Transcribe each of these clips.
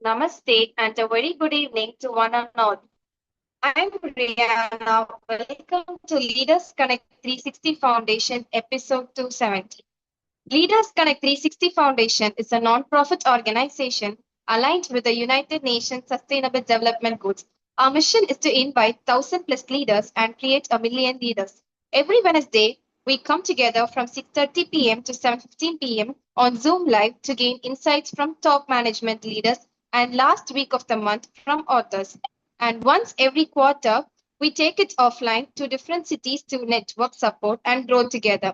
Namaste and a very good evening to one and all. I'm Rihanna. Welcome to Leaders Connect 360 Foundation, episode 270. Leaders Connect 360 Foundation is a non-profit organization aligned with the United Nations Sustainable Development Goals. Our mission is to invite 1,000 plus leaders and create a million leaders. Every Wednesday, we come together from 6:30 p.m. to 7:15 p.m. on Zoom Live to gain insights from top management leaders and last week of the month from authors. And once every quarter, we take it offline to different cities to network, support, and grow together.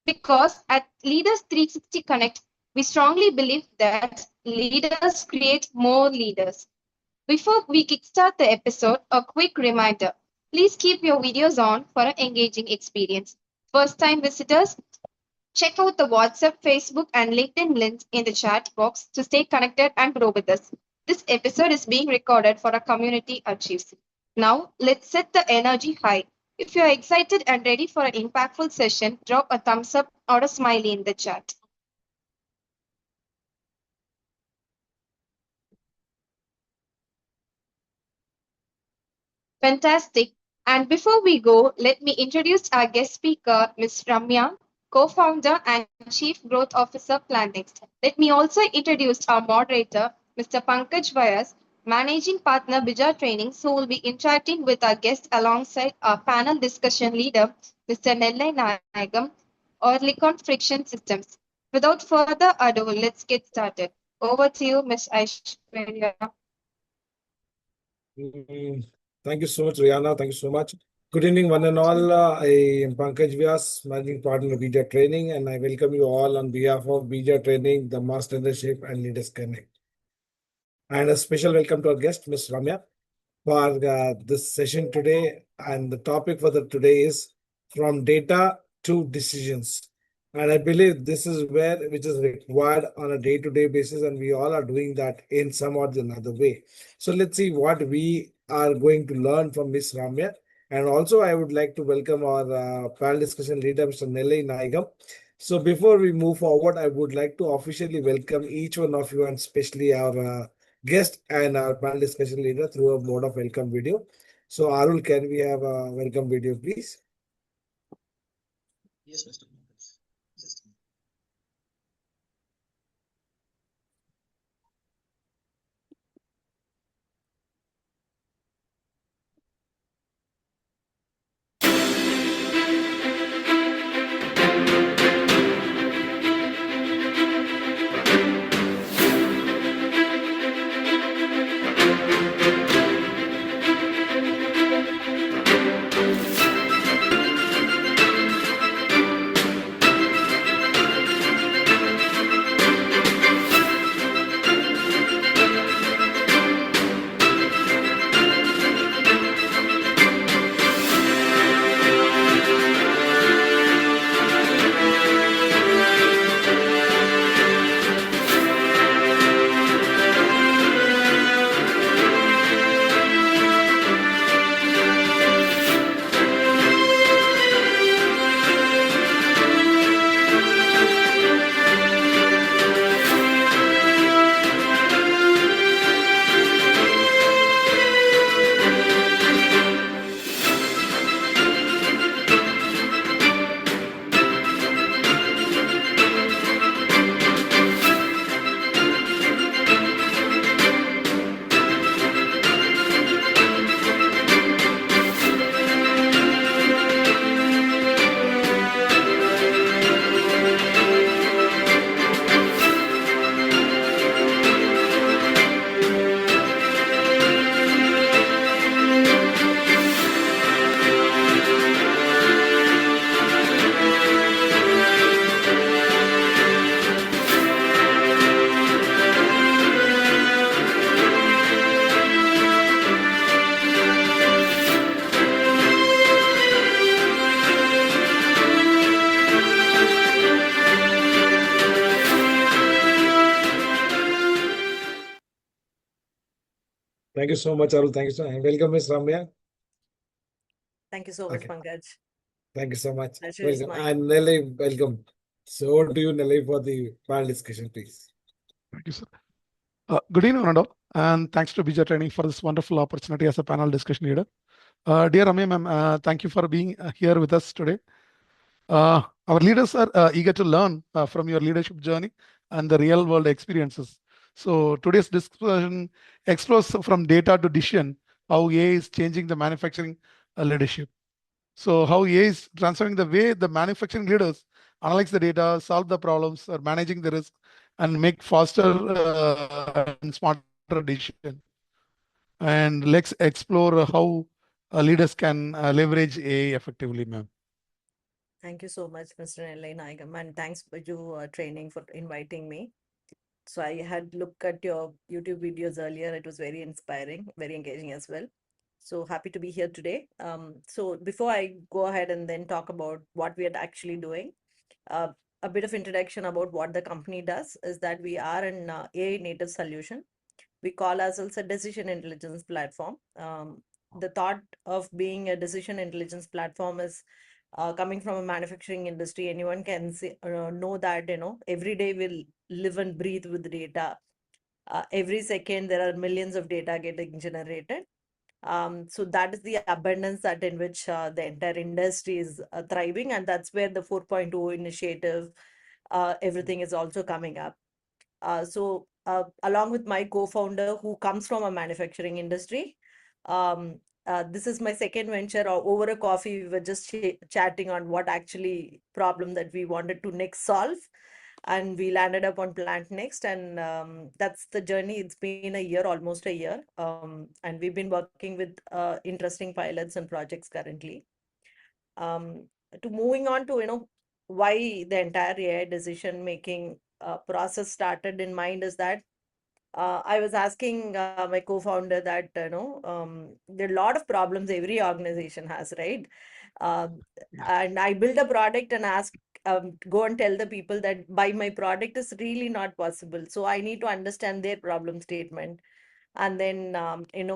Because at Leaders 360 Connect, we strongly believe that leaders create more leaders. Before we kickstart the episode, a quick reminder. Please keep your videos on for an engaging experience. First time visitors, check out the WhatsApp, Facebook, and LinkedIn links in the chat box to stay connected and grow with us. This episode is being recorded for our community achieves. Now, let's set the energy high. If you're excited and ready for an impactful session, drop a thumbs up or a smiley in the chat. Fantastic. And before we go, let me introduce our guest speaker, Ms. Ramya, co-founder and Chief Growth Officer, PlantNxt. Let me also introduce our moderator, Mr. Pankaj Vyas, Managing Partner, Bija Trainings, who will be interacting with our guest alongside our panel discussion leader, Mr. Nellai Nayagam, Oerlikon Friction Systems. Without further ado, let's get started. Over to you, Ms. Aishwarya. Thank you so much, Rihanna. Thank you so much. Good evening, one and all. I am Pankaj Vyas, Managing Partner of Bija Training, and I welcome you all on behalf of Bija Training, the Master Leadership and Leaders Connect. And a special welcome to our guest, Ms. Ramya, for this session today. And the topic for today is From Data to Decisions. And I believe this is which is required on a day-to-day basis, and we all are doing that in some or another way. So let's see what we are going to learn from Ms. Ramya. And also, I would like to welcome our panel discussion leader, Mr. Nellai Nayagam. So before we move forward, I would like to officially welcome each one of you, and especially our guest and our panel discussion leader through a mode of welcome video. So Arul, can we have a welcome video, please? Yes, Mr. Pankaj. Just Thank you so much, Arul. Thank you so much. Welcome, Ms. Ramya. Thank you so much, Okay. Pankaj. Thank you so much. Pleasure is Welcome. mine. And Nellai, welcome. So over to you, Nellai, for the panel discussion, please. Thank you, sir. Good evening, Ronaldo. And thanks to Bija Training for this wonderful opportunity as a panel discussion leader. Dear Ramya ma'am, thank you for being here with us today. Our leaders are eager to learn from your leadership journey and the real world experiences. So today's discussion explores from data to decision, how AI is changing the manufacturing leadership. So how AI is transforming the way the manufacturing leaders analyze the data, solve the problems, or managing the risk, and make faster and smarter decision. And let's explore how leaders can leverage AI effectively, ma'am. Thank you so much, Mr. Nellai Nayagam, and thanks for you training for inviting me. So I had looked at your YouTube videos earlier. It was very inspiring, very engaging as well. So happy to be here today. So before I go ahead and then talk about what we are actually doing, uh, a bit of introduction about what the company does is that we are an AI native solution. We call ourselves a decision intelligence platform. The thought of being a decision intelligence platform is coming from a manufacturing industry. Anyone can know that every day we'll live and breathe with data. Every second there are millions of data getting generated. So that is the abundance that in which the entire industry is thriving, and that's where the 4.0 initiative, everything is also coming up. Along with my co-founder who comes from a manufacturing industry, this is my second venture. Over a coffee, we were just chatting on what actually problem that we wanted to next solve, and we landed up on PlantNxt, and that's the journey. It's been a year, almost a year, and we've been working with interesting pilots and projects currently. Um, to moving on to why the entire AI decision making process started in mind is that I was asking my co-founder that there are a lot of problems every organization has, right? Um, and I built a product and asked, go and tell the people that buy my product is really not possible. So I need to understand their problem statement and then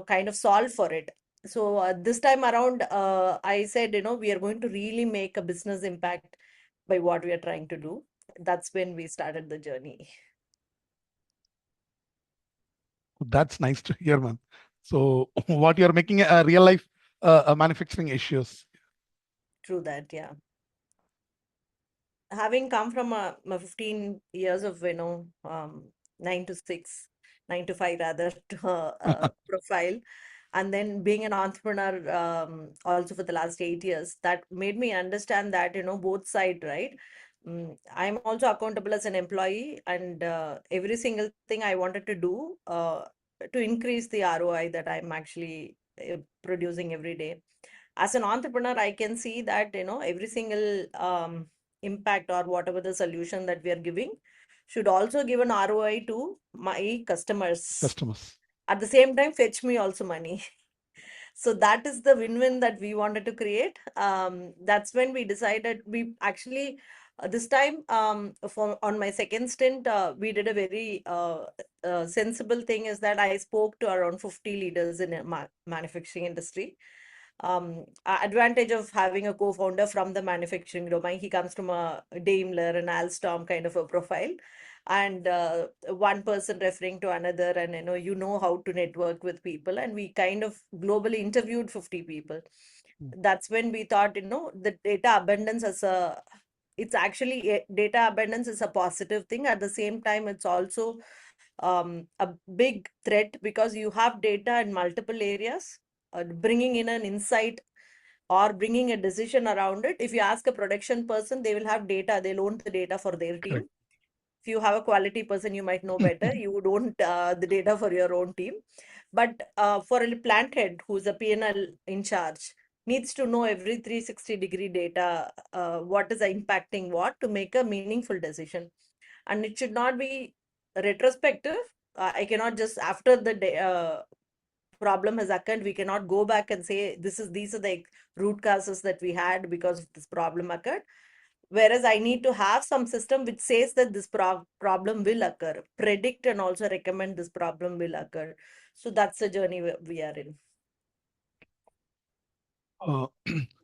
kind of solve for it. So this time around, I said, we are going to really make a business impact by what we are trying to do. That's when we started the journey. That's nice to hear, man. So what you're making a real life manufacturing issues. True that, yeah. Having come from a 15 years of 9 to 6, 9 to 5 rather profile, and then being an entrepreneur also for the last 8 years, that made me understand that both side, right? I'm also accountable as an employee, and every single thing I wanted to do to increase the ROI that I'm actually producing every day. As an entrepreneur, I can see that every single impact or whatever the solution that we are giving should also give an ROI to my customers. At the same time, fetch me also money. So that is the win-win that we wanted to create. That's when we decided we actually this time for on my second stint, we did a very sensible thing is that I spoke to around 50 leaders in a manufacturing industry. Advantage of having a co-founder from the manufacturing domain. He comes from a Daimler and Alstom kind of a profile, and one person referring to another, and how to network with people, and we kind of globally interviewed 50 people. That's when we thought the data abundance as a it's actually data abundance is a positive thing. At the same time, it's also a big threat because you have data in multiple areas. Bringing in an insight or bringing a decision around it. If you ask a production person, they will have data. They'll own the data for their team. Correct. If you have a quality person, you might know better. You would own the data for your own team. But for a plant head who's a P&L in charge, needs to know every 360-degree data, what is impacting what to make a meaningful decision. And it should not be retrospective. I cannot just after the problem has occurred, we cannot go back and say these are the root causes that we had because of this problem occurred. Whereas I need to have some system which says that this problem will occur, predict and also recommend this problem will occur. So that's the journey we are in.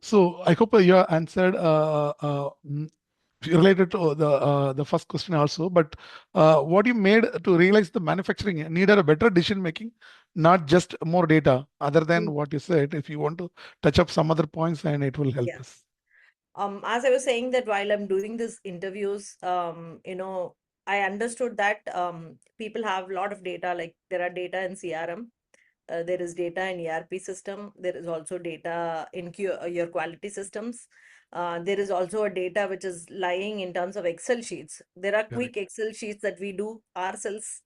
So I hope you answered related to the first question also, but what you made to realize the manufacturing needed a better decision making, not just more data. Other than Mm. what you said, if you want to touch up some other points, and it will help Yeah. us. As I was saying that while I'm doing these interviews, I understood that people have a lot of data, like there are data in CRM, there is data in ERP system, there is also data in your quality systems. There is also a data which is lying in terms of Excel sheets. There are quick Excel sheets that we do ourselves.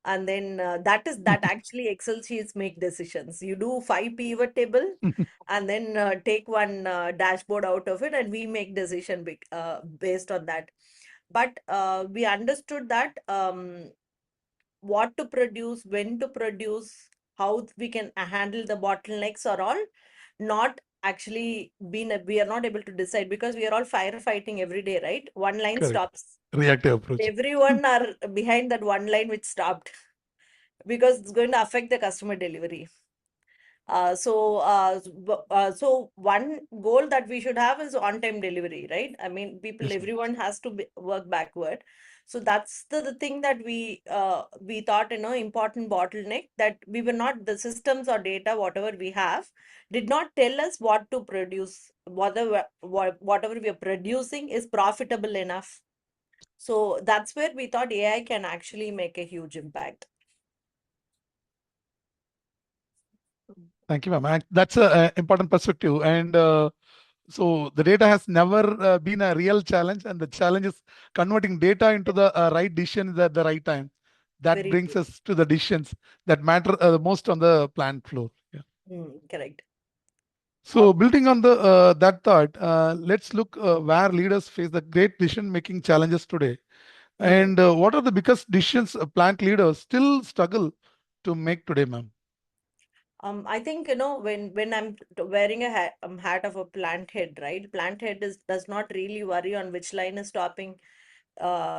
And then that actually Excel sheets make decisions. You do 5 pivot table and then take one dashboard out of it, and we make decision based on that. But we understood that what to produce, when to produce, how we can handle the bottlenecks are all not actually we are not able to decide, because we are all firefighting every day, right? One line Correct. stops, Reactive approach. everyone are behind that one line which stopped because it's going to affect the customer delivery. So one goal that we should have is on-time delivery, right? I mean, Yes, ma'am. everyone has to work backward. So that's the thing that we thought, important bottleneck, that we were not, the systems or data, whatever we have, did not tell us what to produce, whatever we are producing is profitable enough. So that's where we thought AI can actually make a huge impact. Thank you, ma'am. That's an important perspective. And so the data has never been a real challenge, and the challenge is converting data into the right decisions at the right time. That Very brings true. us to the decisions that matter the most on the plant floor. Yeah. Correct. So building on the that thought, let's look where leaders face the great decision-making challenges today, and what are the biggest decisions plant leaders still struggle to make today, ma'am? I think, when I'm wearing a hat of a plant head, right? Plant head does not really worry on which line is stopping,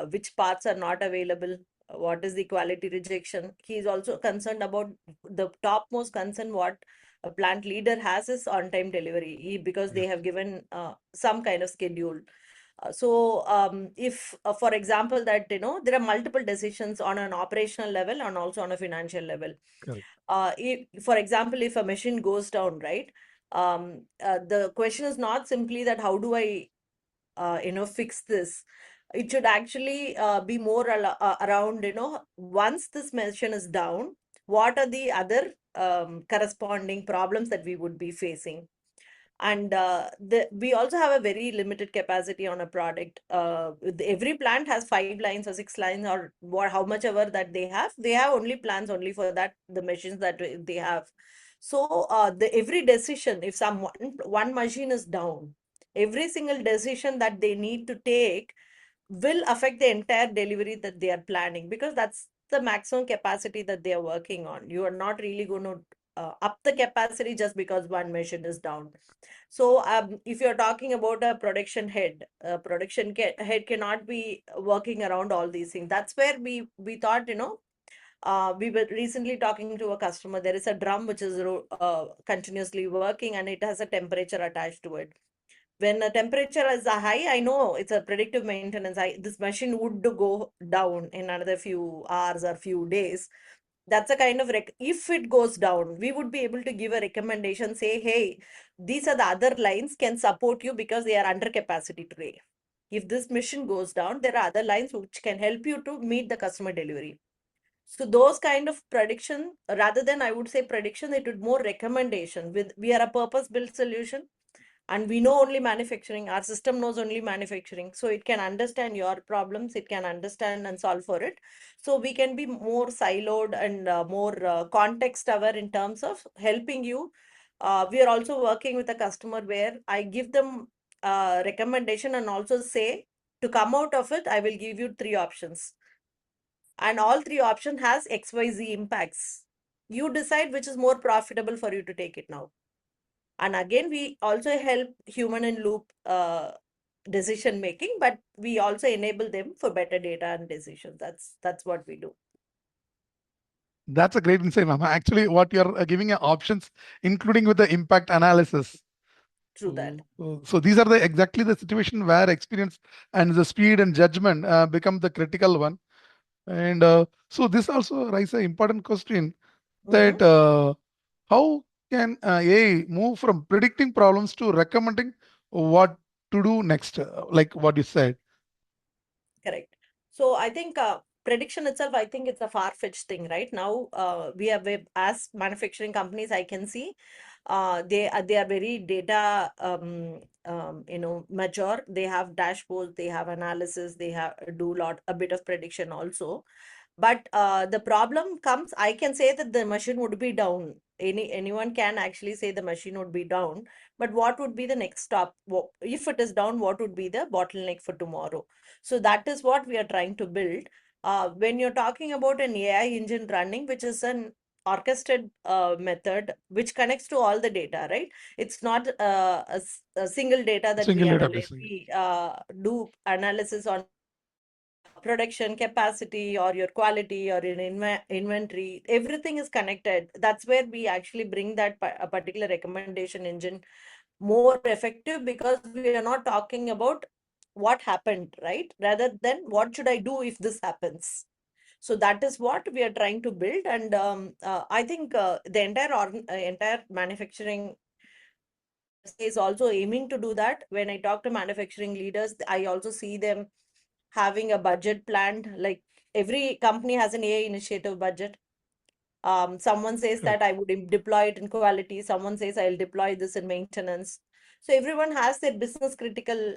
which parts are not available, what is the quality rejection. He is also concerned about the topmost concern what a plant leader has is on-time delivery, because they Yes. have given some kind of schedule. If, for example, that there are multiple decisions on an operational level and also on a financial level. Correct. For example, if a machine goes down, right? The question is not simply that how do I, fix this. It should actually be more around, once this machine is down, what are the other corresponding problems that we would be facing. And we also have a very limited capacity on a product. Every plant has 5 lines or 6 lines, or how much ever that they have only plans only for that, the machines that they have. So the every decision, if one machine is down, every single decision that they need to take will affect the entire delivery that they are planning, because that's the maximum capacity that they are working on. You are not really going to up the capacity just because one machine is down. So if you're talking about a production head, head cannot be working around all these things. That's where we thought, we were recently talking to a customer. There is a drum which is continuously working, and it has a temperature attached to it. When the temperature is high, I know it's a predictive maintenance. This machine would go down in another few hours or few days. That's a kind of if it goes down, we would be able to give a recommendation, say, hey, these are the other lines can support you because they are under capacity today. If this machine goes down, there are other lines which can help you to meet the customer delivery. So those kind of prediction, rather than I would say prediction, it would more recommendation. With we are a purpose built solution, and we know only manufacturing. Our system knows only manufacturing, so it can understand your problems, it can understand and solve for it. So we can be more siloed and more context aware in terms of helping you. We are also working with a customer where I give them recommendation and also say, to come out of it, I will give you 3 options, and all 3 options has XYZ impacts. You decide which is more profitable for you to take it now. And again, we also help human in loop decision making, but we also enable them for better data and decisions. That's what we do. That's a great insight, ma'am. Actually, what you're giving options, including with the impact analysis. True that. So these are exactly the situation where experience and the speed and judgment become the critical one. And so this also raises an important question that how can AI move from predicting problems to recommending what to do next, like what you said? Correct. So I think prediction itself, I think it's a far-fetched thing right now. As manufacturing companies, I can see they are very data mature. They have dashboards, they have analysis, they have do a bit of prediction also. But the problem comes, I can say that the machine would be down. Anyone can actually say the machine would be down. But what would be the next stop? If it is down, what would be the bottleneck for tomorrow? So that is what we are trying to build. When you're talking about an AI engine running, which is an orchestrated method which connects to all the data, right? It's not a single data that we Single analyze. database. We do analysis on production capacity or your quality or your inventory. Everything is connected. That's where we actually bring that a particular recommendation engine more effective, because we are not talking about what happened, right? Rather than what should I do if this happens. So that is what we are trying to build. And I think the entire manufacturing per se is also aiming to do that. When I talk to manufacturing leaders, I also see them having a budget planned. Like every company has an AI initiative budget. Someone says that I would deploy it in quality. Someone says I'll deploy this in maintenance. So everyone has their business critical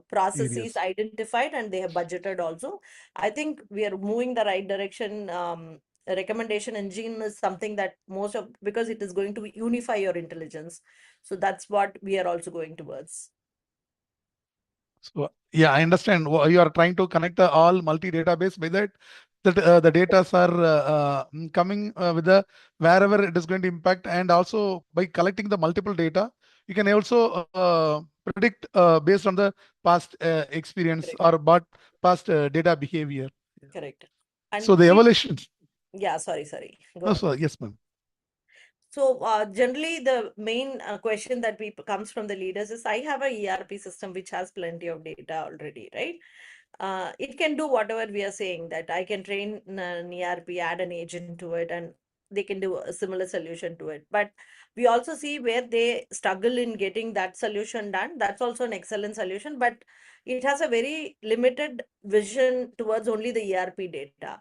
processes Areas. identified, and they have budgeted also. I think we are moving the right direction. A recommendation engine is something that because it is going to unify your intelligence. So that's what we are also going towards. So yeah, I understand. You are trying to connect all multi-database by that the data are coming with the wherever it is going to impact, and also by collecting the multiple data, you can also predict based on the past experience Correct. or but past data behavior. Correct. So And the evolution. yeah, sorry. Go No, on. so yes, ma'am. So generally, the main question that comes from the leaders is, I have a ERP system which has plenty of data already, right? It can do whatever we are saying, that I can train an ERP, add an agent to it, and they can do a similar solution to it. But we also see where they struggle in getting that solution done. That's also an excellent solution, but it has a very limited vision towards only the ERP data.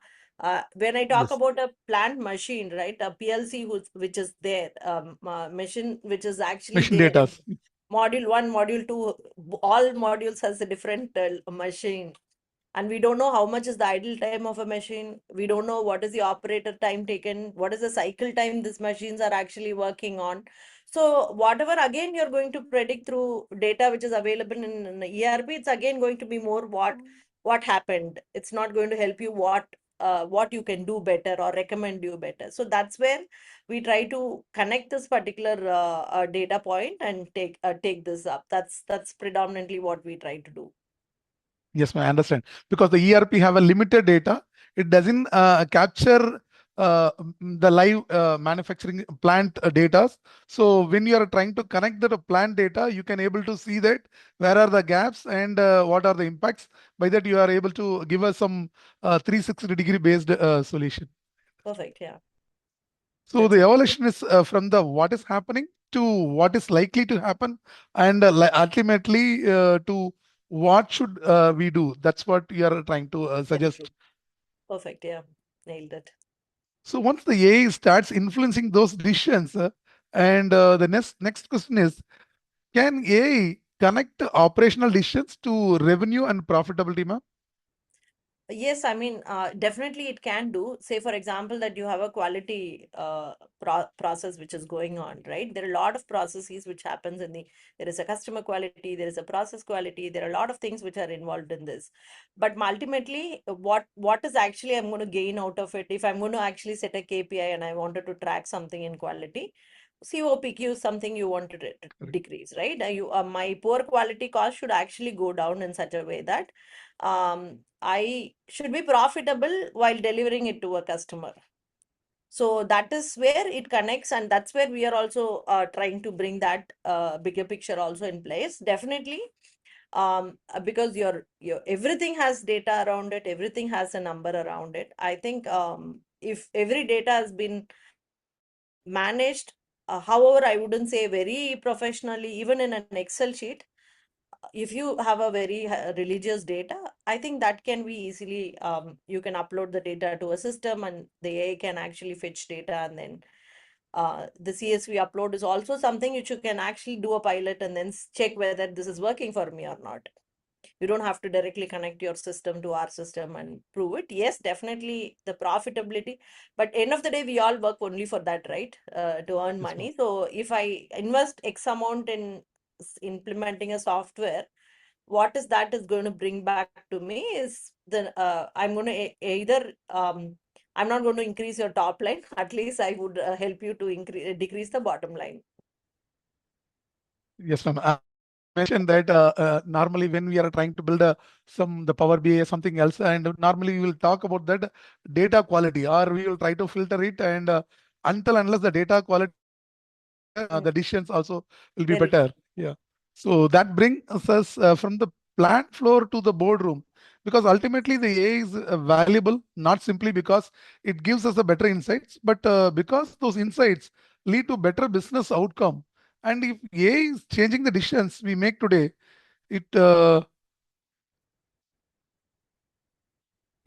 When I talk Yes. about a plant machine, right, a PLC which is there, machine which is actually Mission there data. in module 1, module 2, all modules has a different machine. And we don't know how much is the idle time of a machine. We don't know what is the operator time taken, what is the cycle time these machines are actually working on. So whatever again you're going to predict through data which is available in ERP, it's again going to be more what happened. It's not going to help you what you can do better or recommend you better. So that's where we try to connect this particular data point and take this up. That's predominantly what we try to do. Yes, ma'am, I understand. Because the ERP have a limited data, it doesn't capture the live manufacturing plant data. So when you are trying to connect the plant data, you can able to see that where are the gaps and what are the impacts. By that, you are able to give us some 360-degree based solution. Perfect. Yeah. So That's the it. evolution is from the what is happening to what is likely to happen, and ultimately to what should we do. That's what you are trying to Very true. suggest. Perfect. Yeah. Nailed it. So once the AI starts influencing those decisions, and the next question is, can AI connect operational decisions to revenue and profitability, ma'am? Yes, I mean, definitely it can do. Say, for example, that you have a quality process which is going on, right? There are a lot of processes which happens there is a customer quality, there is a process quality, there are a lot of things which are involved in this. But ultimately, what is actually I'm going to gain out of it? If I'm going to actually set a KPI and I wanted to track something in quality, COPQ is something you want to decrease, right? My poor quality cost should actually go down in such a way that I should be profitable while delivering it to a customer. So that is where it connects, and that's where we are also trying to bring that bigger picture also in place. Definitely, because your everything has data around it, everything has a number around it. I think if every data has been managed, however, I wouldn't say very professionally, even in an Excel sheet, if you have a very religious data, I think that can be easily, you can upload the data to a system and the AI can actually fetch data, and then the CSV upload is also something which you can actually do a pilot and then check whether this is working for me or not. You don't have to directly connect your system to our system and prove it. Yes, definitely the profitability, but end of the day, we all work only for that, right? To earn Yes, ma'am. money. So if I invest X amount in implementing a software, what is that is going to bring back to me is the I'm going to either I'm not going to increase your top line. At least I would help you to decrease the bottom line. Yes, ma'am. Mentioned that normally when we are trying to build the Power BI or something else, and normally we will talk about that data quality, or we will try to filter it, and until unless the data quality, the decisions also will be Very true. better. Yeah. So that brings us from the plant floor to the boardroom, because ultimately the AI is valuable not simply because it gives us a better insights, but because those insights lead to better business outcome. And if AI is changing the decisions we make today, it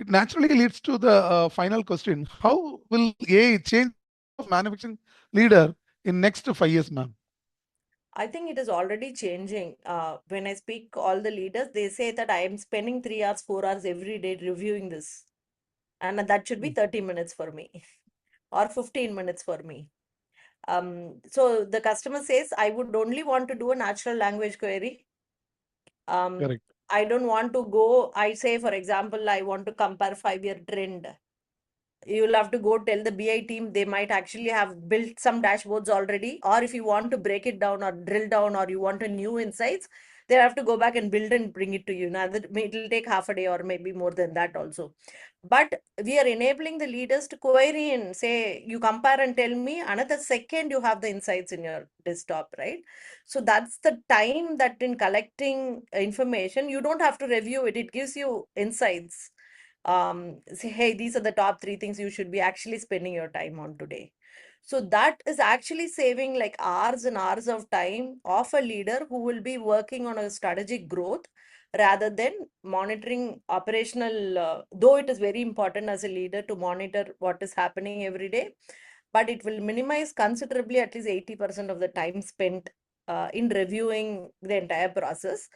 it naturally leads to the final question: how will AI change the role of manufacturing leader in next 5 years, ma'am? I think it is already changing. When I speak all the leaders, they say that I am spending 3 hours, 4 hours every day reviewing this. And that should be 30 minutes for me or 15 minutes for me. So the customer says, I would only want to do a natural language query. Correct. I don't want to go, I say, for example, I want to compare 5-year trend. You'll have to go tell the BI team, they might actually have built some dashboards already. Or if you want to break it down or drill down, or you want a new insights, they have to go back and build and bring it to you. Now that it'll take half a day or maybe more than that also. But we are enabling the leaders to query and say, you compare and tell me, another second you have the insights in your desktop, right? So that's the time that in collecting information, you don't have to review it. It gives you insights. Say, hey, these are the top 3 things you should be actually spending your time on today. So that is actually saving like hours and hours of time of a leader who will be working on a strategic growth rather than monitoring operational, though it is very important as a leader to monitor what is happening every day, but it will minimize considerably at least 80% of the time spent in reviewing the entire process.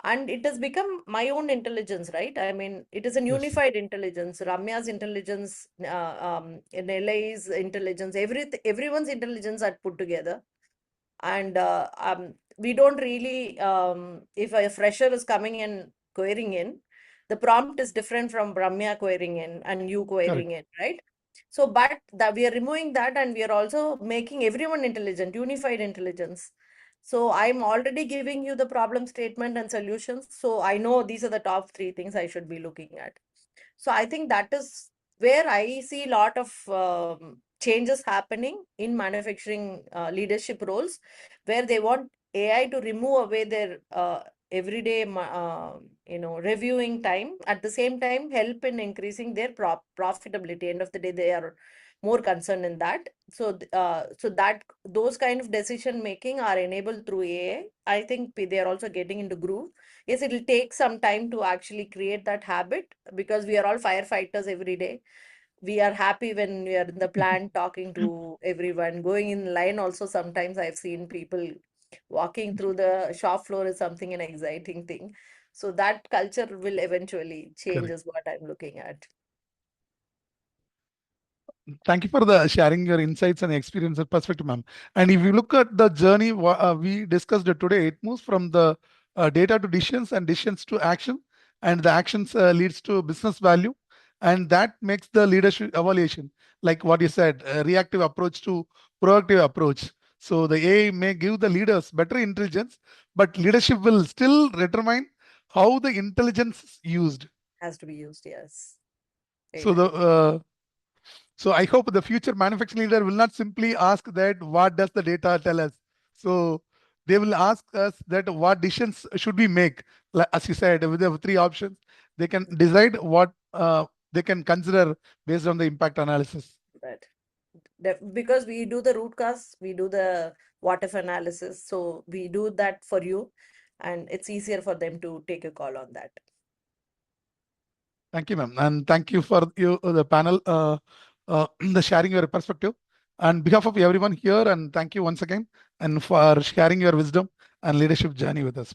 And it has become my own intelligence, right? I mean, it is a Yes. unified intelligence. Ramya's intelligence, Nellai's intelligence, everyone's intelligence are put together. And we don't really, if a fresher is coming and querying in, the prompt is different from Ramya querying in and you Correct. querying in, right? So, but that we are removing that, and we are also making everyone intelligent, unified intelligence. So I'm already giving you the problem statement and solutions. So I know these are the top 3 things I should be looking at. So I think that is where I see a lot of changes happening in manufacturing leadership roles, where they want AI to remove away their everyday, reviewing time. At the same time, help in increasing their profitability. End of the day, they are more concerned in that. So, so that those kind of decision making are enabled through AI. I think they are also getting into groove. Yes, it'll take some time to actually create that habit, because we are all firefighters every day. We are happy when we are in the plant talking to everyone. Going in line also, sometimes I've seen people walking through the shop floor is something an exciting thing. So that culture will eventually change Correct. is what I'm looking at. Thank you for the sharing your insights and experience and perspective, ma'am. And if you look at the journey we discussed it today, it moves from the data to decisions and decisions to action, and the actions leads to business value, and that makes the leadership evaluation, like what you said, a reactive approach to proactive approach. So the AI may give the leaders better intelligence, but leadership will still determine how the intelligence is used. Has to be used, yes. Very So nice. So I hope the future manufacturing leader will not simply ask that what does the data tell us. So they will ask us that what decisions should we make. Like, as you said, with the three options, they can decide what they can consider based on the impact analysis. Right. Because we do the root cause, we do the what if analysis. So we do that for you, and it's easier for them to take a call on that. Thank you, ma'am. And thank you for you, the panel, the sharing your perspective. On behalf of everyone here, and thank you once again, and for sharing your wisdom and leadership journey with us.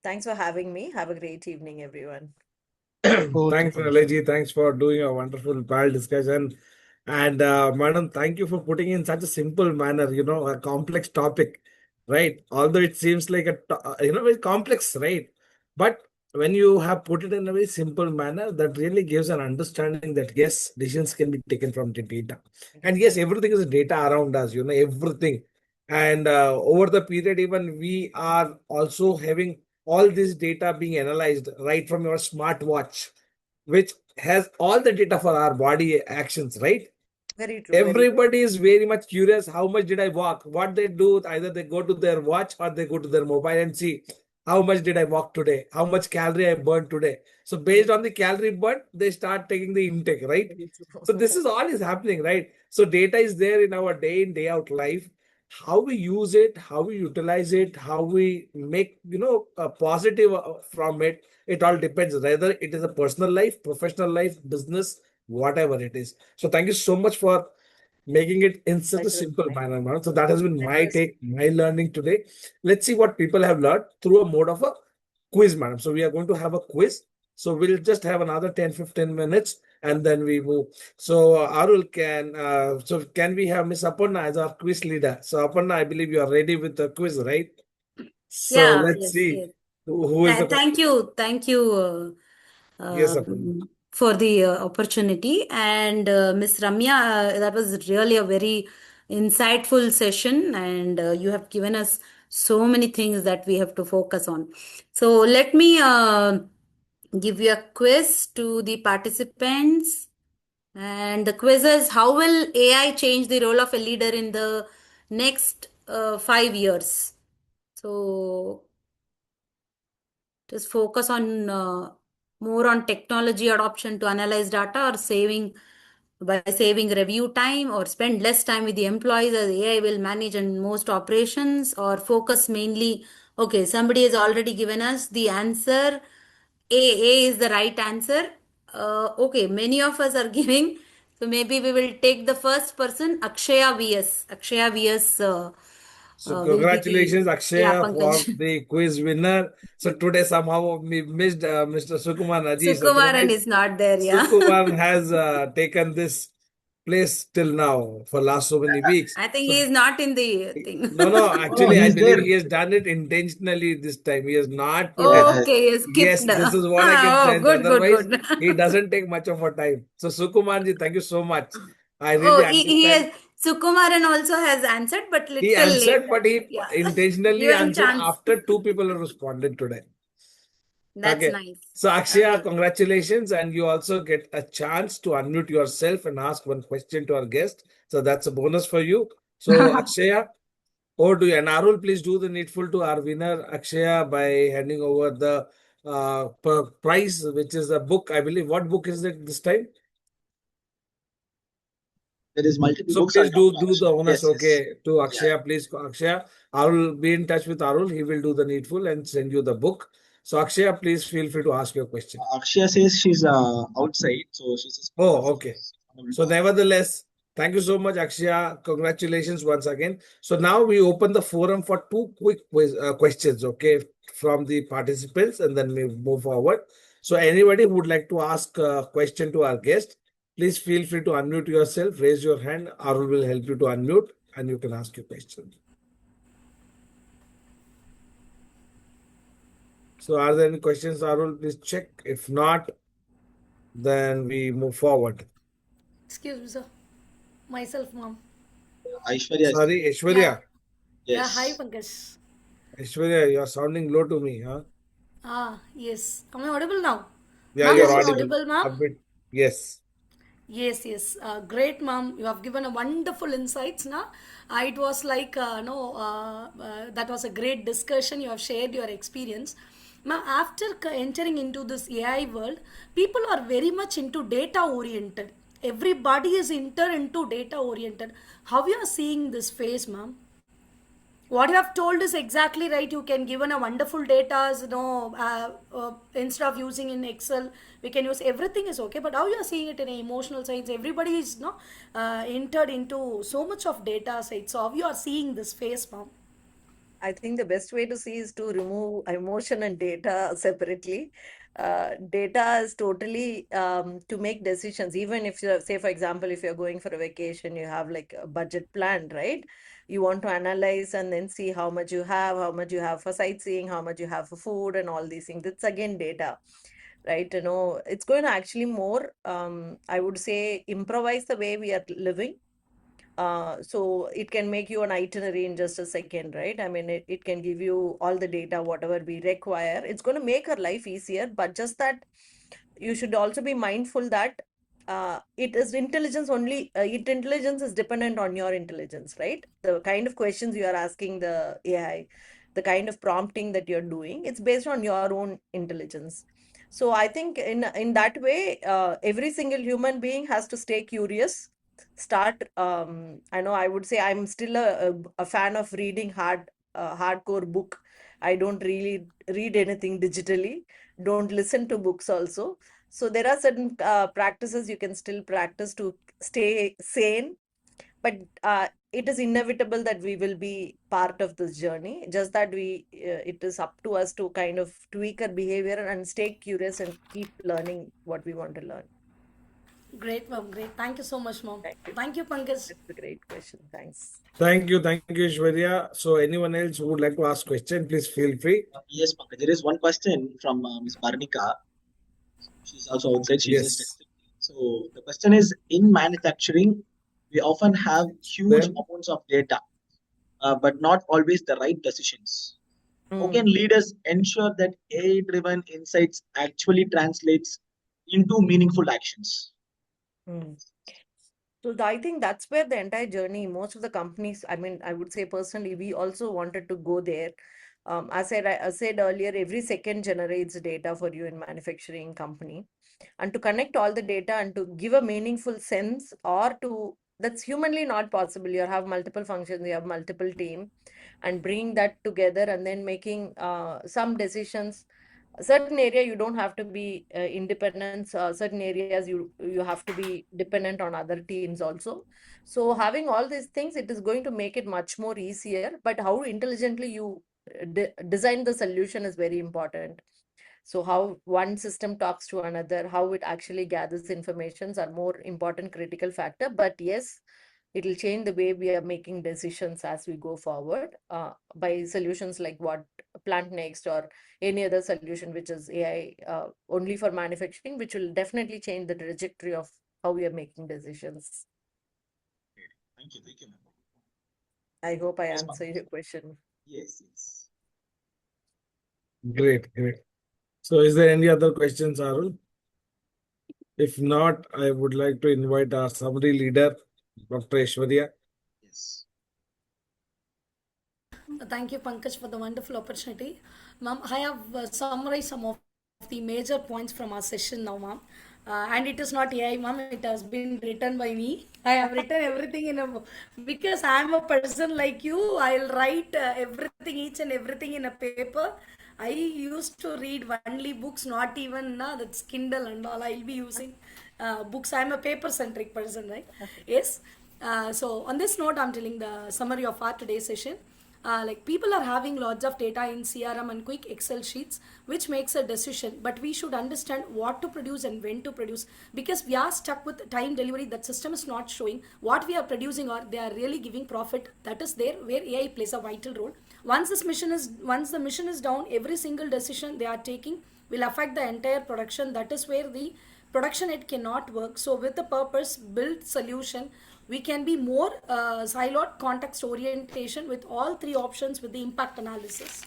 Thanks for having me. Have a great evening, everyone. Thanks, Nellai. Thanks for doing a wonderful panel discussion. And Madam, thank you for putting in such a simple manner, a complex topic, right? Although it seems like very complex, right? But when you have put it in a very simple manner, that really gives an understanding that yes, decisions can be taken from the data. And yes, everything is data around us, everything. And over the period, even we are also having all this data being analyzed right from your smartwatch, which has all the data for our body actions, right? Very true. Very true. Everybody is very much curious. How much did I walk? What they do, either they go to their watch or they go to their mobile and see how much did I walk today? How much calorie I burned today? So based on the calorie burnt, they start taking the intake, right? Very true. So this is all is happening, right? So data is there in our day in, day out life. How we use it, how we utilize it, how we make, a positive from it. It all depends whether it is a personal life, professional life, business, whatever it is. So thank you so much for making it in such a Pleasure is simple mine. manner, madam. So that has been my Pleasure is take, my learning today. Let's see what people have learned through a mode of a quiz, madam. So we are going to have a quiz. So we'll just have another 10-15 minutes and then we move. So Arul, can we have Miss Aparna as our quiz leader? So Aparna, I believe you are ready with the quiz, right? So Yeah, let's yes, see yes. who is the Thank you. Thank you yes, Aparna. for the opportunity. And Miss Ramya, that was really a very insightful session, and you have given us so many things that we have to focus on. So let me give you a quiz to the participants. And the quiz is: how will AI change the role of a leader in the next 5 years? So just focus on more on technology adoption to analyze data, or saving review time, or spend less time with the employees as AI will manage and most operations, or focus mainly. Okay, somebody has already given us the answer. A is the right answer. Okay, many of us are giving. So maybe we will take the first person, Akshaya VS. Akshaya VS So will be the, congratulations, yeah, Akshaya, for Pankaj. the quiz winner. So today somehow we missed Mr. Sukumar Najeesh. Sukumaran Otherwise, is not there, yeah. Sukumar has taken this place till now for last so many weeks. I think So he is not in the thing. no, Oh, actually, I he's believe there. he has done it intentionally this time. He has not put it. Okay, he skipped. Yes, this is what I can Oh, sense. good, good, Otherwise, good. he doesn't take much of our time. So Sukumarji, thank you so much. I Oh, really he understand. has. Sukumaran also has answered, but He little late. answered, but he Yeah, intentionally given answered chance. after two people have responded today. That's Okay. nice. So, Akshaya, Okay. congratulations. And you also get a chance to unmute yourself and ask one question to our guest. So, that's a bonus for you. So, Akshaya, over to you. And Arul, please do the needful to our winner, Akshaya, by handing over the prize, which is a book. I believe. What book is it this time? There is multiple So books. I'll please talk do to the Akshaya. honors, Yes, yes. okay, to Yeah. Akshaya. Please, Akshaya, I will be in touch with Arul. He will do the needful and send you the book. So Akshaya, please feel free to ask your question. Akshaya says she's outside, so she's just Oh, okay. unable So to answer. nevertheless, thank you so much, Akshaya. Congratulations once again. So now we open the forum for two quick questions, okay, from the participants, and then we move forward. So anybody who would like to ask a question to our guest, please feel free to unmute yourself, raise your hand. Arul will help you to unmute, and you can ask your question. So are there any questions, Arul? Please check. If not, then we move forward. Excuse me, sir. Myself, ma'am. Aishwarya is Sorry, there. Yeah. Aishwarya. Yeah, hi, Yes. Pankaj. Aishwarya, you are sounding low to me, huh? Yes. Am I audible now? Yeah, Ma'am, you're Yes, am I yes. audible. audible, ma'am? A bit. Yes. Yes. Great, ma'am. You have given a wonderful insights. It was like that was a great discussion. You have shared your experience. Ma'am, after entering into this AI world, people are very much into data oriented. Everybody is into data oriented. How you are seeing this phase, ma'am? What you have told is exactly right. You can given a wonderful data, instead of using in Excel, we can use everything is okay. But how you are seeing it in emotional science, everybody is entered into so much of data side. So how you are seeing this phase, ma'am? I think the best way to see is to remove emotion and data separately. Data is totally to make decisions. Even if you say, for example, if you're going for a vacation, you have like a budget planned, right? You want to analyze and then see how much you have, for sightseeing, how much you have for food, and all these things. It's again data, right? It's going to actually more, I would say, improvise the way we are living. So it can make you an itinerary in just a second, right? I mean, it can give you all the data, whatever we require. It's going to make our life easier, but just that you should also be mindful that it is intelligence only, intelligence is dependent on your intelligence, right? The kind of questions you are asking the AI, the kind of prompting that you're doing, it's based on your own intelligence. So I think in that way, every single human being has to stay curious, start I know I would say I'm still a fan of reading hardcore book. I don't really read anything digitally, don't listen to books also. So there are certain practices you can still practice to stay sane, but it is inevitable that we will be part of this journey. Just that it is up to us to kind of tweak our behavior and stay curious and keep learning what we want to learn. Great, ma'am. Great. Thank you so much, ma'am. Thank you. Thank you, Pankaj. That's a great question. Thanks. Thank you, Ishwarya. So, anyone else who would like to ask question, please feel free. Yes, Pankaj. There is one question from Ms. Barnika. She's also outside. She's just Yes. texting me. So the question is, in manufacturing, we often have huge Then, amounts of data, but not always the right decisions. How can Mm, leaders ensure that AI-driven insights actually translates into meaningful actions? mm. So I think that's where the entire journey, most of the companies, I mean, I would say personally, we also wanted to go there. I said earlier, every second generates data for you in manufacturing company. And to connect all the data and to give a meaningful sense, or to, that's humanly not possible. You have multiple functions, you have multiple team, and bringing that together and then making some decisions. A certain area you don't have to be independent, certain areas you have to be dependent on other teams also. So having all these things, it is going to make it much more easier, but how intelligently you design the solution is very important. So how one system talks to another, how it actually gathers informations are more important critical factor. But yes, it will change the way we are making decisions as we go forward by solutions like what PlantNxt or any other solution which is AI only for manufacturing, which will definitely change the trajectory of how we are making decisions. Thank you, ma'am. I hope I Yes, answer Pankaj. your question. Yes. great. So, is there any other questions, Arul? If not, I would like to invite our summary leader, Dr. Ishwarya. Yes. Thank you, Pankaj, for the wonderful opportunity. Ma'am, I have summarized some of the major points from our session now, ma'am. And it is not AI, ma'am, it has been written by me. I have written everything because I am a person like you. I'll write everything, each and everything in a paper. I used to read only books, not even that's Kindle and all. I'll be using books. I'm a paper centric person, right? Yes. So on this note, I'm telling the summary of our today's session. Like people are having lots of data in CRM and quick Excel sheets, which makes a decision. But we should understand what to produce and when to produce, because we are stuck with time delivery. That system is not showing what we are producing, or they are really giving profit. That is there where AI plays a vital role. Once the mission is down, every single decision they are taking will affect the entire production. That is where the production it cannot work. So with the purpose built solution, we can be more siloed context orientation with all three options with the impact analysis.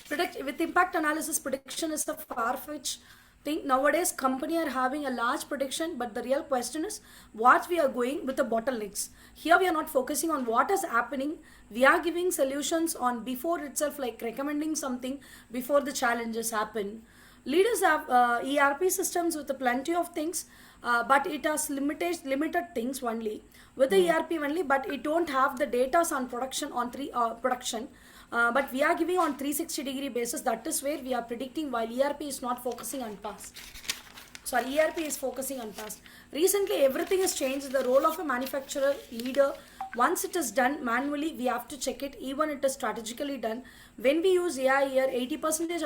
With impact analysis, prediction is a far-fetched think nowadays company are having a large prediction, but the real question is what we are going with the bottlenecks. Here we are not focusing on what is happening. We are giving solutions on before itself, like recommending something before the challenges happen. Leaders have ERP systems with plenty of things, but it has limited things only with the ERP only, but it don't have the data on production on production. But we are giving on 360-degree basis. That is where we are predicting, while ERP is not focusing on past. Sorry, ERP is focusing on past. Recently, everything has changed. The role of a manufacturer leader, once it is done manually, we have to check it. Even it is strategically done. When we use AI here, 80%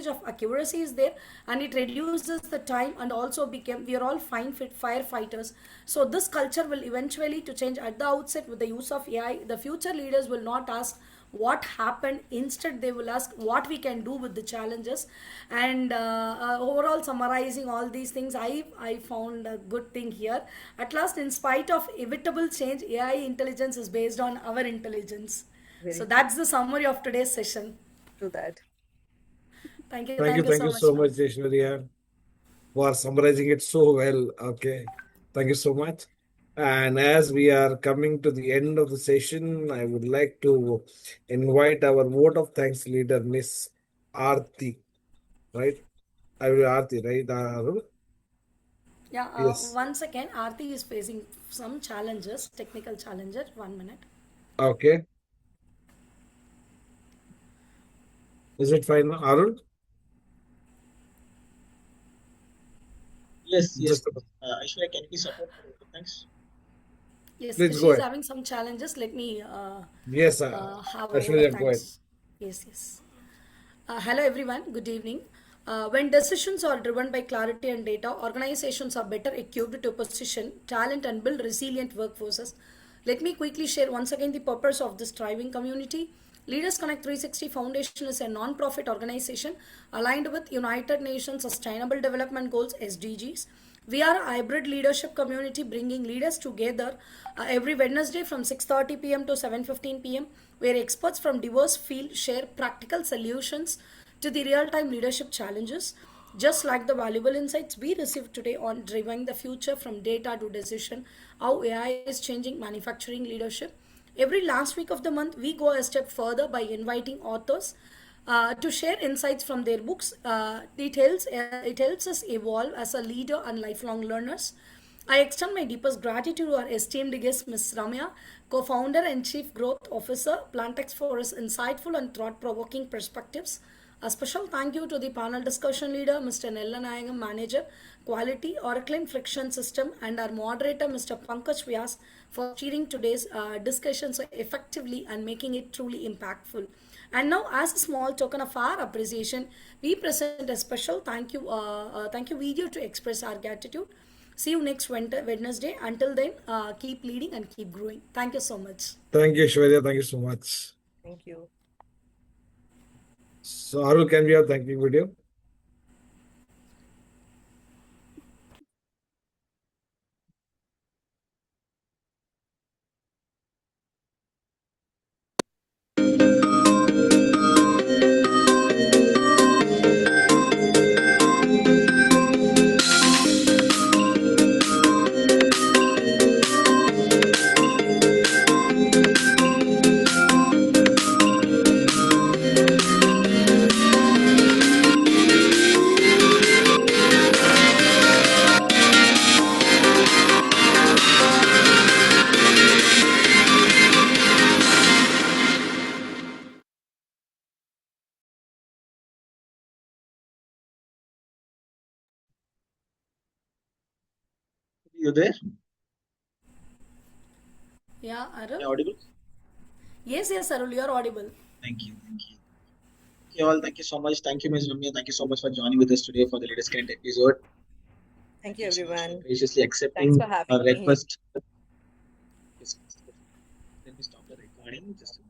of accuracy is there, and it reduces the time, and also we are all fine fit firefighters. So this culture will eventually to change at the outset with the use of AI. The future leaders will not ask what happened, instead they will ask what we can do with the challenges. And overall summarizing all these things, I found a good thing here. At last, in spite of inevitable change, AI intelligence is based on our intelligence. Very So true. that's the summary of today's session. True that. Thank you Thank you so much, so ma'am. much, Aishwarya, for summarizing it so well. Okay, thank you so much. And as we are coming to the end of the session, I would like to invite our vote of thanks leader, Miss Aarti. Right? I will Aarti, right? Arul? Yeah, Yes. once again, Aarti is facing some challenges, technical challenges. 1 minute. Okay. Is it fine now, Arul? Yes, Just Aishwarya, can you please support for the thanks? Yes, please she go is ahead. having some challenges. Let me Yes, have a word of Aishwarya, go ahead. thanks. Yes. Hello, everyone. Good evening. When decisions are driven by clarity and data, organizations are better equipped to position talent and build resilient workforces. Let me quickly share once again the purpose of this thriving community. Leaders Connect 360 Foundation is a non-profit organization aligned with United Nations Sustainable Development Goals (SDGs). We are a hybrid leadership community bringing leaders together every Wednesday from 6:30 p.m. to 7:15 p.m., where experts from diverse fields share practical solutions to the real-time leadership challenges. Just like the valuable insights we received today on driving the future from data to decision, how AI is changing manufacturing leadership. Every last week of the month, we go a step further by inviting authors to share insights from their books. It helps us evolve as a leader and lifelong learners. I extend my deepest gratitude to our esteemed guest, Ms. Ramya, co-founder and chief growth officer, PlantNxt, for his insightful and thought-provoking perspectives. A special thank you to the panel discussion leader, Mr. Nellai Nayagam, manager, quality, Oerlikon friction system, and our moderator, Mr. Pankaj Vyas, for steering today's discussion so effectively and making it truly impactful. And now, as a small token of our appreciation, we present a special thank you video to express our gratitude. See you next Wednesday. Until then, keep leading and keep growing. Thank you so much. Thank you, Aishwarya. Thank you so much. Thank you. So, Arul, can we have thank you video? You there? Yeah, Am I Arul? audible? Yes, Arul, you are audible. Thank you. Okay, all, thank you so much. Thank you, Ms. Ramya. Thank you so much for joining with us today for the latest current episode. Thank you, Thank you so much for everyone. graciously Thanks accepting for our having me. request. Yes. Let me stop the recording. Just